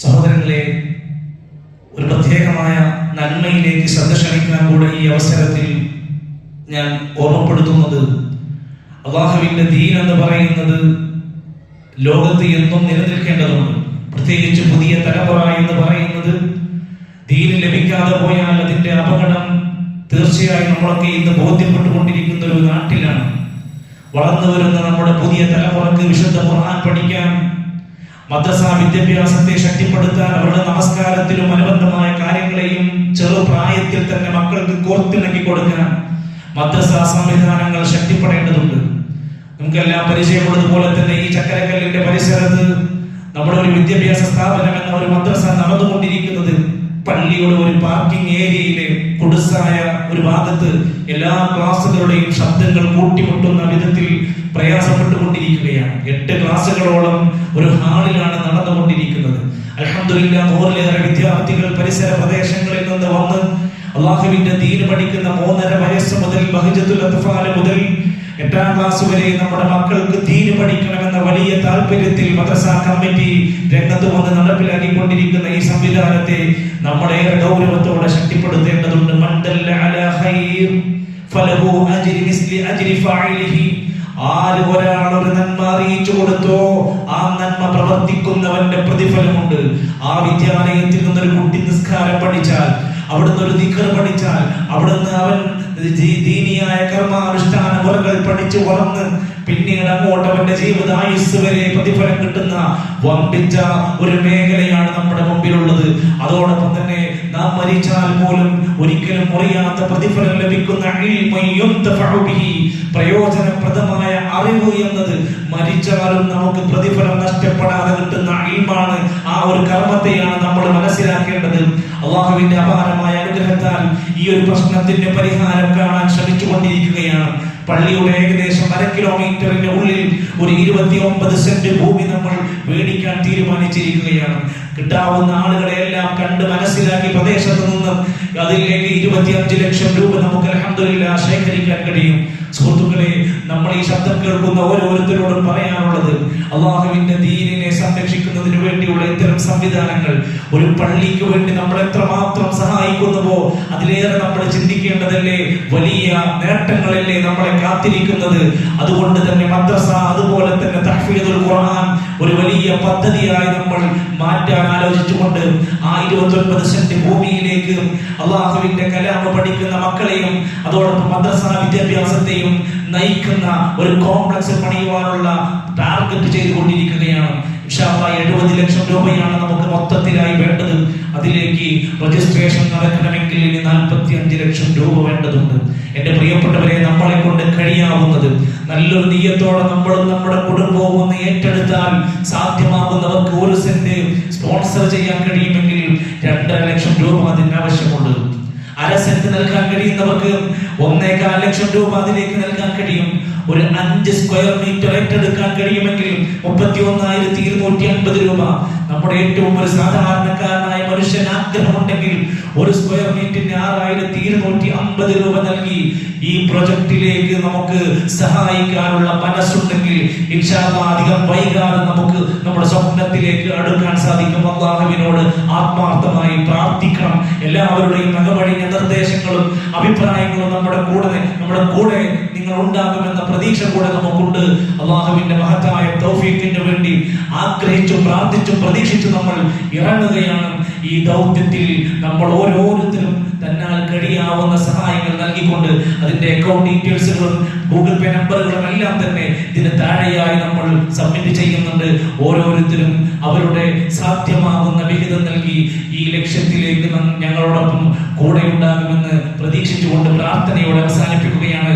സഹോദരങ്ങളെ, ഒരു പ്രത്യേകമായ നന്മയിലേക്ക് ശ്രദ്ധ ക്ഷണിക്കാൻ കൂടെ ഈ അവസരത്തിൽ ഞാൻ ഓർമ്മപ്പെടുത്തുന്നത്, അല്ലാഹുവിന്റെ ദീൻ എന്ന് പറയുന്നത് ലോകത്ത് എന്നും നിലനിൽക്കേണ്ടതുണ്ട്. പ്രത്യേകിച്ച് പുതിയ തലമുറ എന്ന് പറയുന്നത് ദീന് ലഭിക്കാതെ പോയാൽ അതിന്റെ അപകടം തീർച്ചയായും നമ്മളൊക്കെ ഇന്ന് ബോധ്യപ്പെട്ടുകൊണ്ടിരിക്കുന്ന ഒരു നാട്ടിലാണ്. വളർന്നു വരുന്ന നമ്മുടെ പുതിയ തലമുറക്ക് വിശുദ്ധ ഖുർആൻ പഠിക്കാൻ, മദ്രസ വിദ്യാഭ്യാസത്തെ ശക്തിപ്പെടുത്താൻ, അവരുടെ നമസ്കാരത്തിലും അനുബന്ധമായ കാര്യങ്ങളെയും ചെറുപ്രായത്തിൽ തന്നെ മക്കൾക്ക് കോർത്തിണക്കി കൊടുക്കാൻ മദ്രസ സംവിധാനങ്ങൾ ശക്തിപ്പെടേണ്ടതുണ്ട്. നമുക്കെല്ലാം പരിചയമുള്ളതുപോലെ തന്നെ ഈ ചക്കരക്കല്ലിന്റെ പരിസരത്ത് നമ്മുടെ ഒരു വിദ്യാഭ്യാസ സ്ഥാപനം എന്ന ഒരു മദ്രസ നടന്നുകൊണ്ടിരിക്കുന്നത് പള്ളിയുടെ ഒരു പാർക്കിംഗ് ഏരിയയിലെ കുടുസായ ഒരു ഭാഗത്ത് എല്ലാ ക്ലാസുകളുടെയും ശബ്ദങ്ങൾ കൂട്ടിമുട്ടുന്ന വിധത്തിൽ പ്രയാസപ്പെട്ടുകൊണ്ടിരിക്കുകയാണ്. 8 ക്ലാസുകളോളം ഒരു ഹാളിലാണ് നടന്നുകൊണ്ടിരിക്കുന്നത്. അൽഹംദുലില്ലാഹ്, 100-ലേറെ വിദ്യാർത്ഥികൾ പരിസര പ്രദേശങ്ങളിൽ നിന്ന് വന്ന് അല്ലാഹുവിന്റെ ദീൻ പഠിക്കുന്ന 3.5 വയസ്സ് മുതൽ ബഹജത്തുൽ അത്ഫാൽ മുതൽ 8ാം ക്ലാസ് വരെ നമ്മുടെ മക്കൾക്ക് ദീൻ പഠിക്കണമെന്ന വലിയ താല്പര്യത്തിൽ മദ്രസ കമ്മിറ്റി രംഗത്ത് വന്ന് നടപ്പിലാക്കിക്കൊണ്ടിരിക്കുന്ന ഈ സംവിധാനത്തെ നമ്മുടെ ഗൗരവത്തോടെ ശക്തിപ്പെടുത്തേണ്ടതുണ്ട്. മൻദല്ല അലാ ഖൈർ ഫലഹു അജ്രി മിസ്ലി അജ്രി ഫാഇലിഹി. ആര് ഒരാൾ ഒരു നന്മ അറിയിച്ചു കൊടുത്തോ ആ നന്മ പ്രവർത്തിക്കുന്നവന്റെ പ്രതിഫലമുണ്ട്. ആ വിദ്യാലയത്തിൽ നിന്നൊരു കുട്ടി നിസ്കാരം പഠിച്ചാൽ, അവിടുന്ന് ഒരു ദിക്ർ പഠിച്ചാൽ, അവിടുന്ന് അവൻ ദീനിയായ കർമാനുഷ്ഠാന മുറകൾ പഠിച്ചു വളർന്ന് പിന്നീട് അങ്ങോട്ട് അവന്റെ ജീവിതായുസ് വരെ പ്രതിഫലം കിട്ടുന്ന വമ്പിച്ച ഒരു മേഖലയാണ് നമ്മുടെ മുമ്പിലുള്ളത്. അതോടൊപ്പം തന്നെ നാം മരിച്ചാൽ പോലും ഒരിക്കലും മുറിയാത്ത പ്രതിഫലം ലഭിക്കുന്ന പ്രയോജനപ്രദമായ അറിവ് എന്നത് മരിച്ചാലും നമുക്ക് പ്രതിഫലം നഷ്ടപ്പെടാതെ കിട്ടുന്ന ഇൽമാണ്. ആ ഒരു കർമ്മത്തെയാണ് നമ്മൾ മനസ്സിലാക്കേണ്ടത്. അല്ലാഹുവിന്റെ അപാരമായ അനുഗ്രഹത്താൽ ഈ ഒരു പ്രശ്നത്തിന്റെ പരിഹാരം കാണാൻ ശ്രമിച്ചുകൊണ്ടിരിക്കുകയാണ്. പള്ളിയുടെ ഏകദേശം 1/2 കിലോമീറ്ററിന്റെ ഉള്ളിൽ ഒരു 29 സെന്റ് ഭൂമി നമ്മൾ മേടിക്കാൻ തീരുമാനിച്ചിരിക്കുകയാണ്. കിട്ടാവുന്ന ആളുകളെ എല്ലാം കണ്ട് മനസ്സിലാക്കി പ്രദേശത്ത് നിന്നും അതിലേക്ക് 25 ലക്ഷം രൂപ നമുക്ക് അൽഹംദുലില്ലാഹ് ശേഖരിക്കാൻ കഴിയും. സുഹൃത്തുക്കളെ, നമ്മൾ ഈ ശബ്ദം കേൾക്കുന്ന ഓരോരുത്തരോടും പറയാനുള്ളത്, അല്ലാഹുവിന്റെ ദീനിനെ സംരക്ഷിക്കുന്നതിന് വേണ്ടിയുള്ള ഇത്തരം സംവിധാനങ്ങൾ ഒരു പള്ളിക്ക് വേണ്ടി നമ്മൾ എത്രമാത്രം സഹായിക്കുന്നുവോ അതിലേറെ നമ്മൾ ചിന്തിക്കേണ്ടതല്ലേ. വലിയ നേട്ടങ്ങളല്ലേ നമ്മളെ കാത്തിരിക്കുന്നത്. അതുകൊണ്ട് തന്നെ മദ്രസ, അതുപോലെ തന്നെ തഹ്ഫീദുൽ ഖുർആൻ ഒരു വലിയ പദ്ധതിയായി നമ്മൾ മാറ്റാൻ ആലോചിച്ചുകൊണ്ട് ആ 29 സെന്റ് ഭൂമിയിലേക്ക് അല്ലാഹുവിന്റെ കലാമ പഠിക്കുന്ന മക്കളെയും അതോടൊപ്പം മദ്രസ വിദ്യാഭ്യാസത്തെയും നയിക്കുന്ന ഒരു കോംപ്ലക്സ് പണിയുവാനുള്ള ടാർഗറ്റ് ചെയ്തുകൊണ്ടിരിക്കുകയാണ്. ഇൻഷാ അല്ലാഹ് 70 ലക്ഷം രൂപയാണ് നമുക്ക് മൊത്തത്തിലായി വേണ്ടത്. അതിലേക്ക് രജിസ്ട്രേഷൻ നടക്കണമെങ്കിൽ ഇനി 45 ലക്ഷം രൂപ വേണ്ടതുണ്ട്. എന്റെ പ്രിയപ്പെട്ടവരെ, നമ്മളെ കൊണ്ട് കഴിയാവുന്നത് നല്ലൊരു നിയ്യത്തോടെ നമ്മളും നമ്മുടെ കുടുംബവും ഒന്ന് ഏറ്റെടുത്താൽ സാധ്യമാകുന്നവർക്ക് 1 സെന്റ് സ്പോൺസർ ചെയ്യാൻ കഴിയുമെങ്കിൽ 2.5 ലക്ഷം രൂപ അതിന് ആവശ്യമുണ്ട്. 1/2 സെന്റ് നൽകാൻ കഴിയുന്നവർക്ക് 1.25 ലക്ഷം രൂപ അതിലേക്ക് നൽകാൻ കഴിയും. ഒരു 5 സ്ക്വയർ മീറ്റർ ഏറ്റെടുക്കാൻ കഴിയുമെങ്കിൽ 31,250 രൂപ. നമ്മുടെ ഏറ്റവും ഒരു സാധാരണക്കാരനായ മനുഷ്യൻ ആഗ്രഹമുണ്ടെങ്കിൽ 1 സ്ക്വയർ മീറ്ററിന് 6,250 രൂപ നൽകി ഈ പ്രൊജക്റ്റിലേക്ക് നമുക്ക് സഹായിക്കാനുള്ള മനസ്സുണ്ടെങ്കിൽ ഇൻഷാ അല്ലാഹ് അധികം വൈകാതെ നമുക്ക് നമ്മുടെ സ്വപ്നത്തിലേക്ക് അടുക്കാൻ സാധിക്കും. അല്ലാഹുവിനോട് ആത്മാർത്ഥമായി പ്രാർത്ഥിക്കണം. എല്ലാവരുടെയും അകമഴിഞ്ഞ നിർദ്ദേശങ്ങളും അഭിപ്രായങ്ങളും നമ്മുടെ കൂടെ നിങ്ങൾ ഉണ്ടാകുമെന്ന പ്രതീക്ഷ കൂടെ നമുക്കുണ്ട്. അല്ലാഹുവിന്റെ മഹത്തായ തൗഫീഖിന് വേണ്ടി ആഗ്രഹിച്ചും പ്രാർത്ഥിച്ചും പ്രതീക്ഷിച്ചു നമ്മൾ ഇറങ്ങുകയാണ്. ഈ ദൗത്യത്തിൽ നമ്മൾ ഓരോരുത്തരും തന്നാൽ കഴിയാവുന്ന സഹായങ്ങൾ നൽകിക്കൊണ്ട് അതിന്റെ അക്കൗണ്ട് ഡീറ്റെയിൽസുകളും ഗൂഗിൾ പേ നമ്പറുകളും എല്ലാം തന്നെ ഇതിന് താഴെയായി നമ്മൾ സബ്മിറ്റ് ചെയ്യുന്നുണ്ട്. ഓരോരുത്തരും അവരുടെ സാധ്യമാകുന്ന വിഹിതം നൽകി ഈ ലക്ഷ്യത്തിലേക്ക് ഞങ്ങളോടൊപ്പം കൂടെ ഉണ്ടാകുമെന്ന് പ്രതീക്ഷിച്ചുകൊണ്ട് പ്രാർത്ഥനയോടെ അവസാനിപ്പിക്കുകയാണ്.